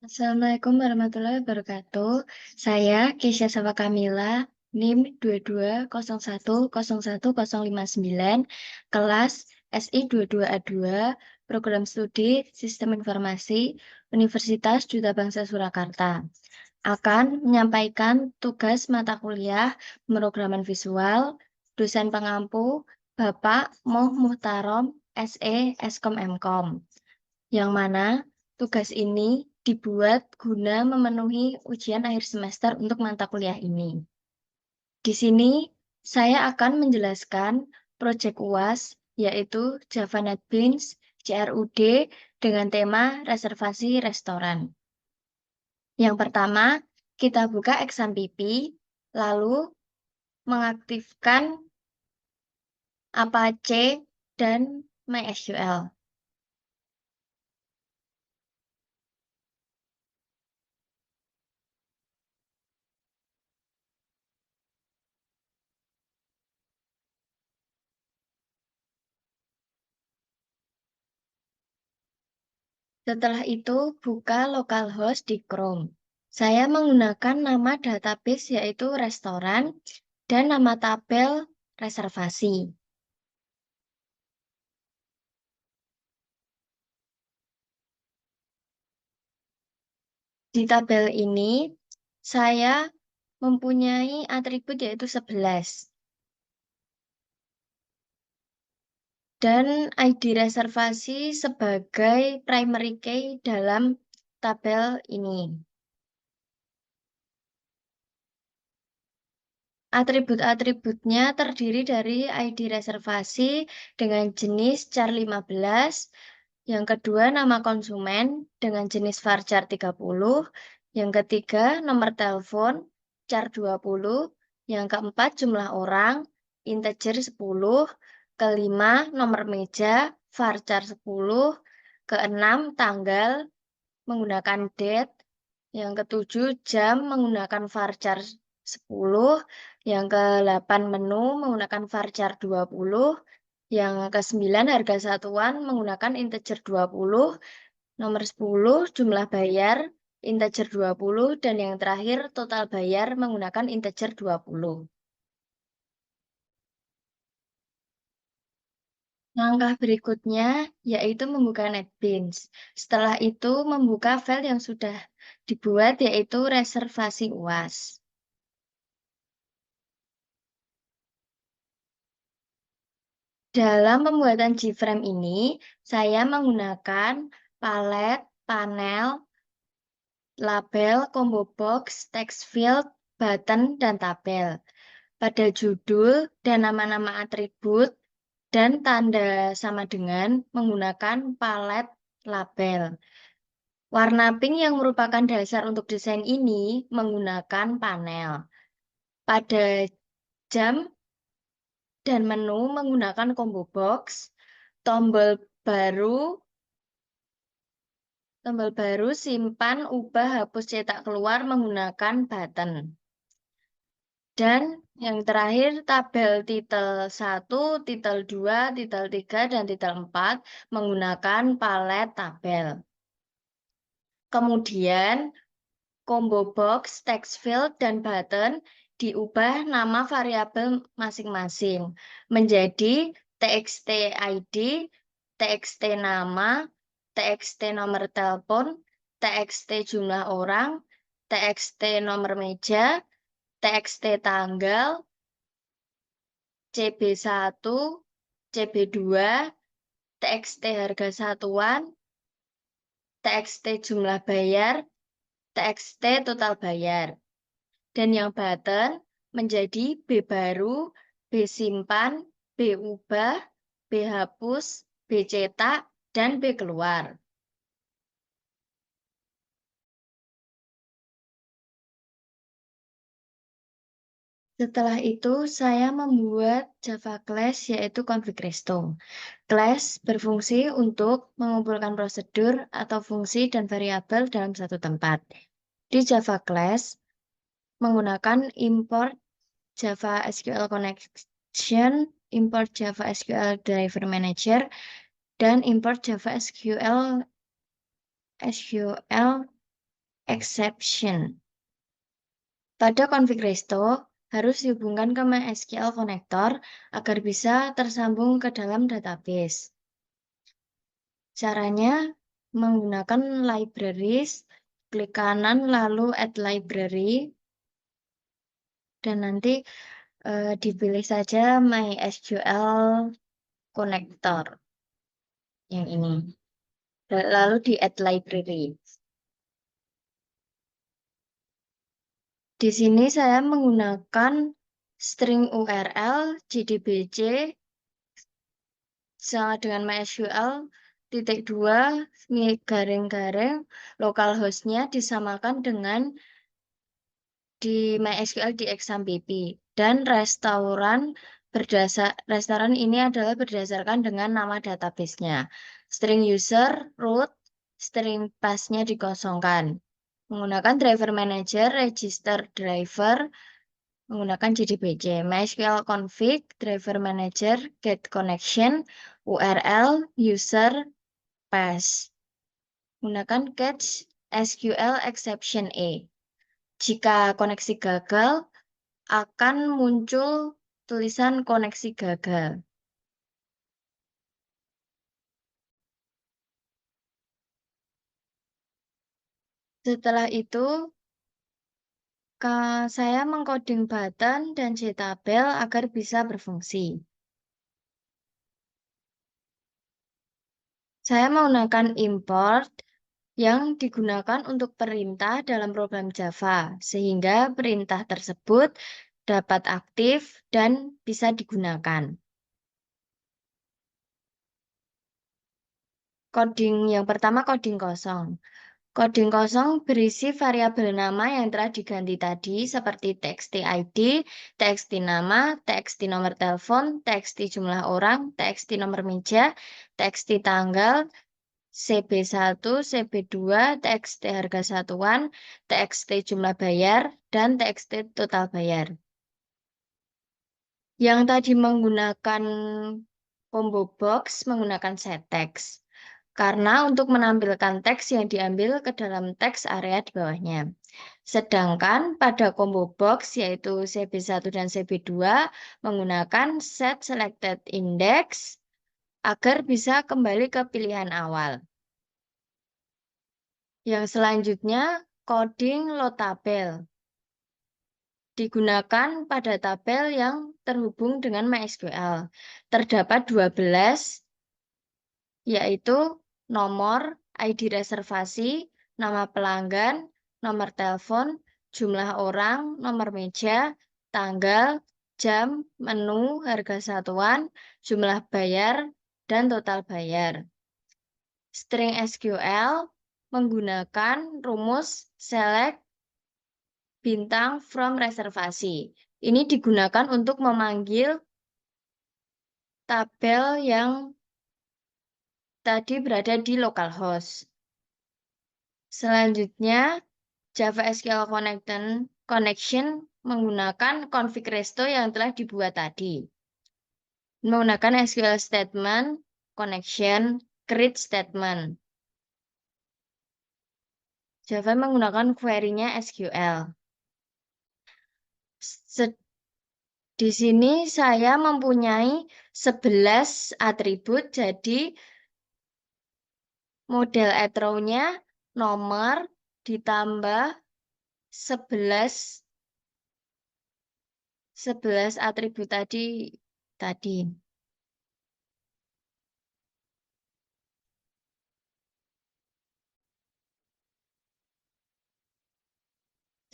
Assalamualaikum warahmatullahi wabarakatuh. Saya Kesha Safa Kamila, NIM 2201011059, kelas SI 22A2, Program Studi Sistem Informasi, Universitas Duta Bangsa Surakarta. Akan menyampaikan tugas mata kuliah pemrograman visual, dosen pengampu, Bapak Moh Muhtarom, SE, Eskom Mkom, yang mana tugas ini dibuat guna memenuhi ujian akhir semester untuk mata kuliah ini. Di sini saya akan menjelaskan proyek UAS, yaitu Java NetBeans CRUD dengan tema reservasi restoran. Yang pertama, kita buka Exam.pp, lalu mengaktifkan Apache dan MySQL. Setelah itu, buka localhost di Chrome. Saya menggunakan nama database yaitu restoran dan nama tabel reservasi. Di tabel ini, saya mempunyai atribut yaitu 11. Dan ID reservasi sebagai primary key dalam tabel ini. Atribut-atributnya terdiri dari ID reservasi dengan jenis char 15, yang kedua nama konsumen dengan jenis varchar 30, yang ketiga nomor telepon char 20, yang keempat jumlah orang integer 10, kelima nomor meja varchar 10, keenam tanggal menggunakan date, yang ketujuh jam menggunakan varchar 10, yang ke-8 menu menggunakan varchar 20, yang ke-9 harga satuan menggunakan integer 20, nomor 10 jumlah bayar integer 20, dan yang terakhir total bayar menggunakan integer 20. Langkah berikutnya yaitu membuka NetBeans. Setelah itu membuka file yang sudah dibuat yaitu reservasi UAS. Dalam pembuatan Gframe ini, saya menggunakan palet, panel, label, combo box, text field, button, dan tabel. Pada judul dan nama-nama atribut dan tanda sama dengan menggunakan palet label. Warna pink yang merupakan dasar untuk desain ini menggunakan panel. Pada jam dan menu menggunakan combo box, tombol baru simpan, ubah, hapus, cetak keluar menggunakan button. Dan yang terakhir tabel titel 1, titel 2, titel 3, dan titel 4 menggunakan palet tabel. Kemudian combo box, text field, dan button diubah nama variabel masing-masing menjadi txt ID, txt nama, txt nomor telepon, txt jumlah orang, txt nomor meja, txt tanggal, CB1, CB2, txt harga satuan, txt jumlah bayar, txt total bayar. Dan yang button menjadi B baru, B simpan, B ubah, B hapus, B cetak, dan B keluar. Setelah itu, saya membuat Java class yaitu config resto. Class berfungsi untuk mengumpulkan prosedur atau fungsi dan variabel dalam satu tempat. Di Java class, menggunakan import Java SQL Connection, import Java SQL Driver Manager, dan import Java SQL exception. Pada config resto, harus dihubungkan ke MySQL connector agar bisa tersambung ke dalam database. Caranya menggunakan libraries, klik kanan lalu add library, dan nanti dipilih saja MySQL connector yang ini. Lalu di add library. Di sini saya menggunakan string URL JDBC sama dengan MySQL titik 2 garing-garing localhost-nya disamakan dengan di MySQL di XAMPP. Dan restoran ini adalah berdasarkan dengan nama database-nya. String user, root, string pass-nya dikosongkan. Menggunakan driver manager, register driver, menggunakan JDBC, MySQL config, driver manager, get connection, URL, user, pass. Menggunakan catch SQL exception A. Jika koneksi gagal, akan muncul tulisan koneksi gagal. Setelah itu, saya mengcoding button dan JTabel agar bisa berfungsi. Saya menggunakan import yang digunakan untuk perintah dalam program Java, sehingga perintah tersebut dapat aktif dan bisa digunakan. Coding yang pertama, coding kosong. Coding kosong berisi variabel nama yang telah diganti tadi seperti txt-id, txt-nama, txt-nomor telepon, txt-jumlah orang, txt-nomor meja, txt-tanggal, CB1, CB2, TXT harga satuan, TXT jumlah bayar, dan TXT total bayar. Yang tadi menggunakan combo box menggunakan setText. Karena untuk menampilkan teks yang diambil ke dalam teks area di bawahnya. Sedangkan pada combo box yaitu CB1 dan CB2 menggunakan set selected index agar bisa kembali ke pilihan awal. Yang selanjutnya, coding load tabel. Digunakan pada tabel yang terhubung dengan MySQL. Terdapat 12, yaitu nomor, ID reservasi, nama pelanggan, nomor telepon, jumlah orang, nomor meja, tanggal, jam, menu, harga satuan, jumlah bayar, dan total bayar. String SQL menggunakan rumus select bintang from reservasi. Ini digunakan untuk memanggil tabel yang tadi berada di localhost. Selanjutnya, Java SQL Connection menggunakan config resto yang telah dibuat tadi. Menggunakan SQL statement, connection, create statement. Java menggunakan query-nya SQL. Di sini saya mempunyai 11 atribut, jadi model attribute-nya nomor ditambah 11 atribut tadi.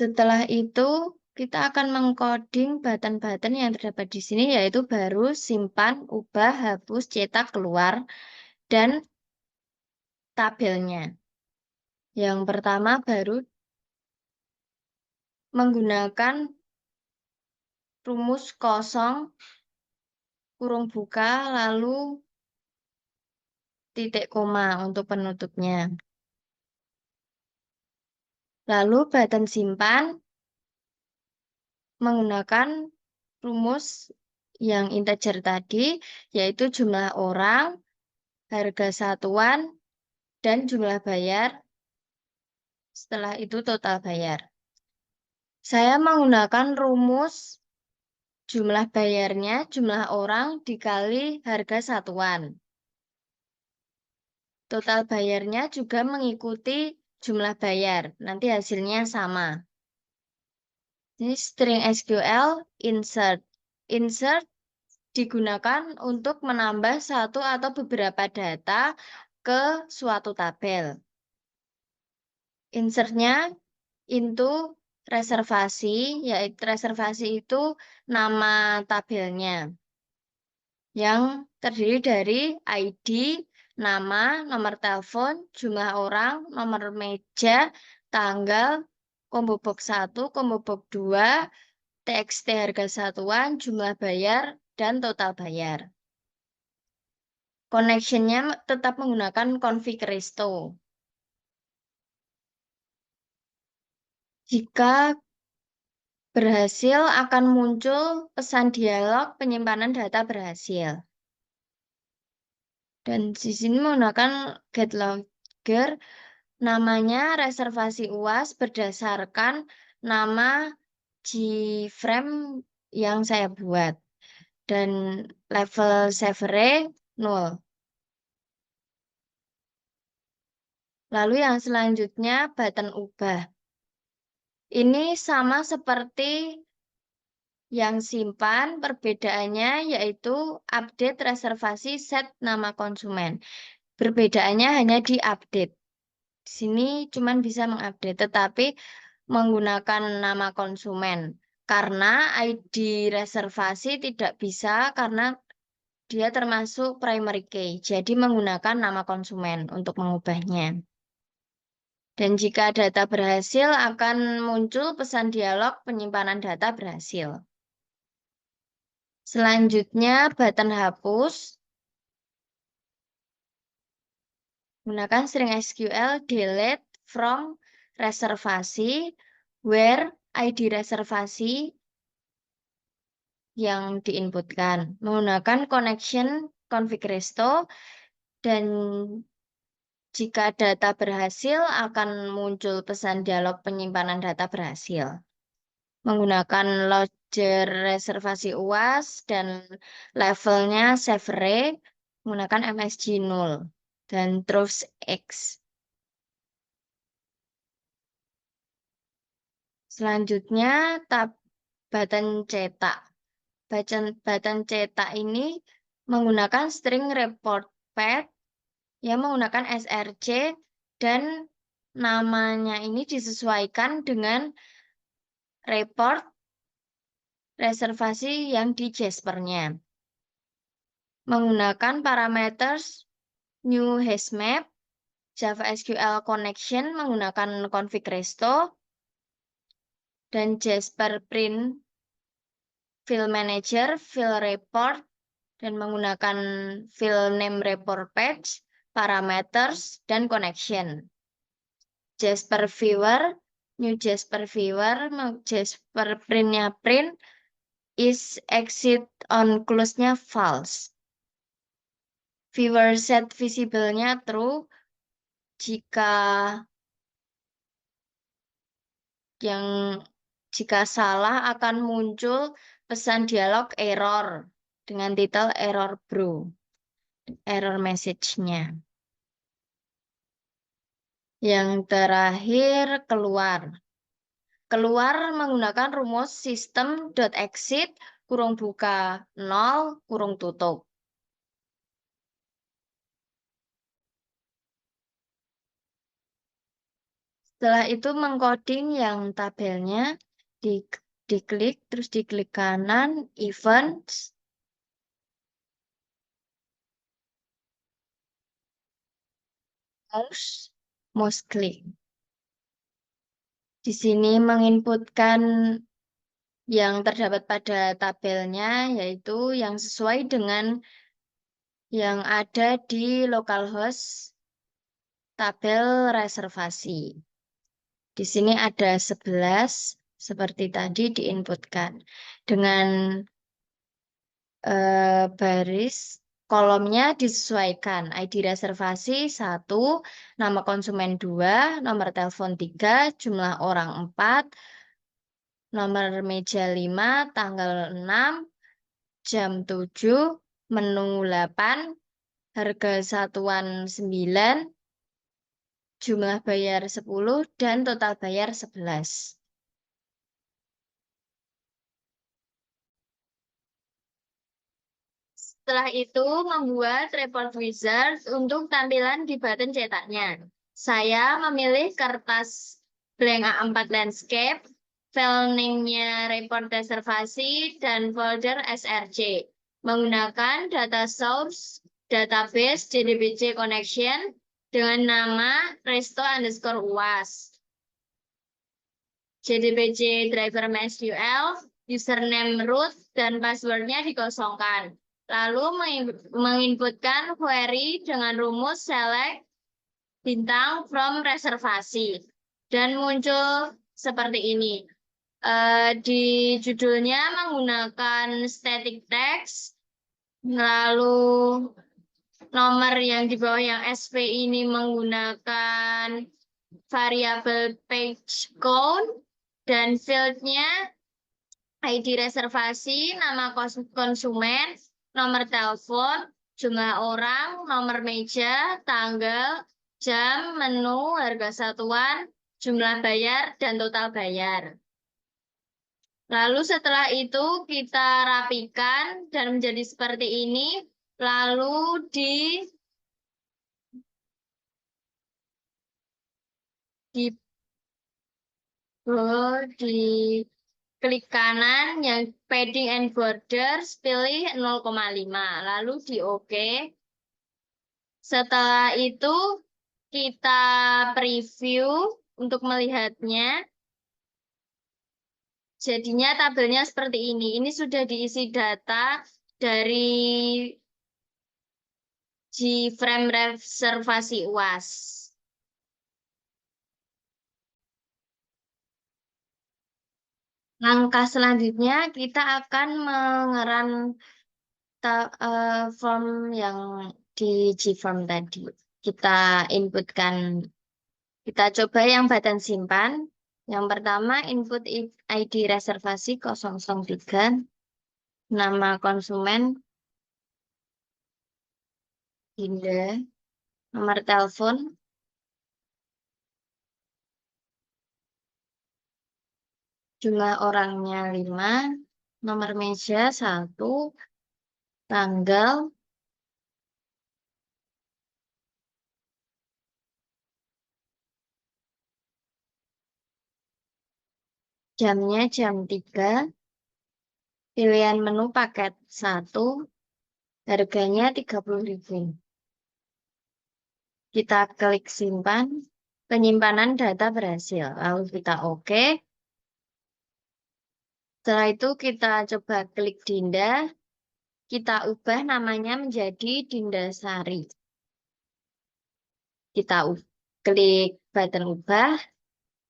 Setelah itu, kita akan mengcoding button-button yang terdapat di sini, yaitu baru, simpan, ubah, hapus, cetak, keluar, dan tabelnya. Yang pertama baru menggunakan rumus kosong, kurung buka, lalu titik koma untuk penutupnya. Lalu button simpan menggunakan rumus yang integer tadi, yaitu jumlah orang, harga satuan, dan jumlah bayar. Setelah itu total bayar. Saya menggunakan rumus jumlah bayarnya, jumlah orang dikali harga satuan. Total bayarnya juga mengikuti jumlah bayar. Nanti hasilnya sama. Ini string SQL insert. Insert digunakan untuk menambah satu atau beberapa data ke suatu tabel. Insertnya into reservasi, yaitu reservasi itu nama tabelnya yang terdiri dari ID, nama, nomor telepon, jumlah orang, nomor meja, tanggal, combo box 1, combo box 2, TXT harga satuan, jumlah bayar, dan total bayar. Connection-nya tetap menggunakan config resto. Jika berhasil akan muncul pesan dialog penyimpanan data berhasil. Dan di sini menggunakan get logger, namanya reservasi UAS berdasarkan nama Gframe yang saya buat. Dan level saver 0. Lalu yang selanjutnya button ubah. Ini sama seperti yang simpan, perbedaannya yaitu update reservasi set nama konsumen. Perbedaannya hanya di update. Di sini cuma bisa mengupdate, tetapi menggunakan nama konsumen. Karena ID reservasi tidak bisa karena dia termasuk primary key. Jadi menggunakan nama konsumen untuk mengubahnya. Dan jika data berhasil akan muncul pesan dialog penyimpanan data berhasil. Selanjutnya button hapus. Gunakan string SQL delete from reservasi where ID reservasi yang diinputkan. Menggunakan connection config resto dan jika data berhasil akan muncul pesan dialog penyimpanan data berhasil. Menggunakan logger reservasi UAS dan levelnya saver menggunakan MSG 0 dan truth X. Selanjutnya tab button cetak. Button cetak ini menggunakan string report path yang menggunakan src dan namanya ini disesuaikan dengan report reservasi yang di Jasper-nya. Menggunakan parameters new hashmap, Java SQL connection menggunakan config resto, dan Jasper print file manager, file report, dan menggunakan file name report page, parameters, dan connection. Jasper viewer, new Jasper viewer, Jasper print-nya print, is exit on close-nya false. Viewer set visible-nya true jika jika salah akan muncul pesan dialog error dengan titel error bro, error message-nya. Yang terakhir keluar. Keluar menggunakan rumus system.exit kurung buka 0 kurung tutup. Setelah itu mengcoding yang tabelnya diklik, terus diklik kanan, events, mouse klik. Di sini menginputkan yang terdapat pada tabelnya, yaitu yang sesuai dengan yang ada di localhost tabel reservasi. Di sini ada 11, seperti tadi diinputkan. Dengan baris Kolomnya disesuaikan. ID reservasi 1, nama konsumen 2, nomor telepon 3, jumlah orang 4, nomor meja 5, tanggal 6, jam 7, menu 8, harga satuan 9, jumlah bayar 10, dan total bayar 11. Setelah itu, membuat report wizard untuk tampilan di button cetaknya. Saya memilih kertas blank A4 landscape, file name-nya report reservasi, dan folder src. Menggunakan data source, database JDBC connection dengan nama resto_uas. JDBC driver MySQL, username root, dan passwordnya dikosongkan. Lalu menginputkan query dengan rumus select bintang from reservasi. Dan muncul seperti ini. Di judulnya menggunakan static text, lalu nomor yang di bawah yang SP ini menggunakan variabel page count, dan fieldnya ID reservasi, nama konsumen, nomor telepon, jumlah orang, nomor meja, tanggal, jam, menu, harga satuan, jumlah bayar, dan total bayar. Lalu setelah itu kita rapikan dan menjadi seperti ini. Lalu di di klik kanan yang padding and borders, pilih 0,5. Lalu di OK. Setelah itu kita preview untuk melihatnya. Jadinya tabelnya seperti ini. Ini sudah diisi data dari Gframe reservasi UAS. Langkah selanjutnya kita akan mengeran form yang di Gform tadi. Kita inputkan, kita coba yang button simpan. Yang pertama input ID reservasi 003, nama konsumen Dinda, nomor telepon, jumlah orangnya 5, nomor meja 1, tanggal, jamnya jam 3, pilihan menu paket 1, harganya 30.000. Kita klik simpan, penyimpanan data berhasil. Lalu kita OK. Setelah itu kita coba klik Dinda, kita ubah namanya menjadi Dinda Sari. Kita klik button ubah,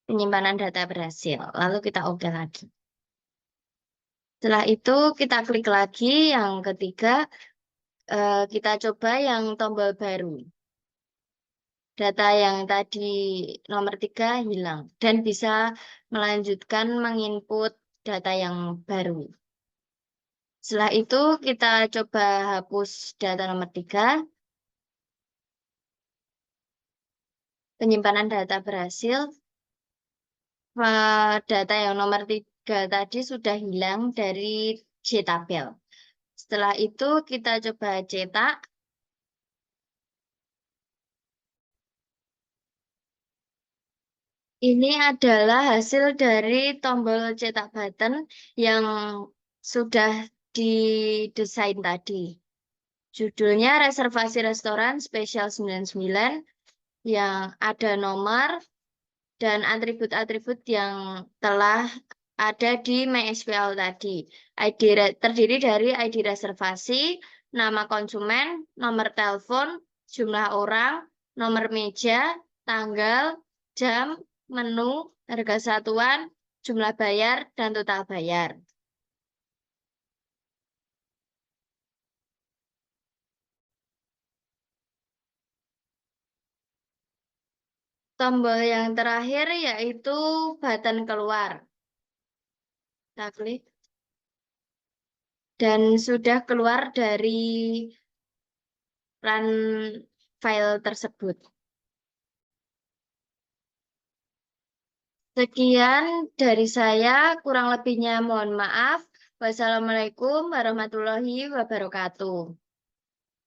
penyimpanan data berhasil. Lalu kita OK lagi. Setelah itu kita klik lagi yang ketiga, kita coba yang tombol baru. Data yang tadi nomor 3 hilang dan bisa melanjutkan menginput data yang baru. Setelah itu kita coba hapus data nomor 3. Penyimpanan data berhasil. Data yang nomor 3 tadi sudah hilang dari JTabel. Setelah itu kita coba cetak. Ini adalah hasil dari tombol cetak button yang sudah didesain tadi. Judulnya reservasi restoran spesial 99 yang ada nomor dan atribut-atribut yang telah ada di MySQL tadi. Terdiri dari ID reservasi, nama konsumen, nomor telepon, jumlah orang, nomor meja, tanggal, jam, menu, harga satuan, jumlah bayar, dan total bayar. Tombol yang terakhir yaitu button keluar. Kita klik. Dan sudah keluar dari run file tersebut. Sekian dari saya, kurang lebihnya mohon maaf. Wassalamualaikum warahmatullahi wabarakatuh.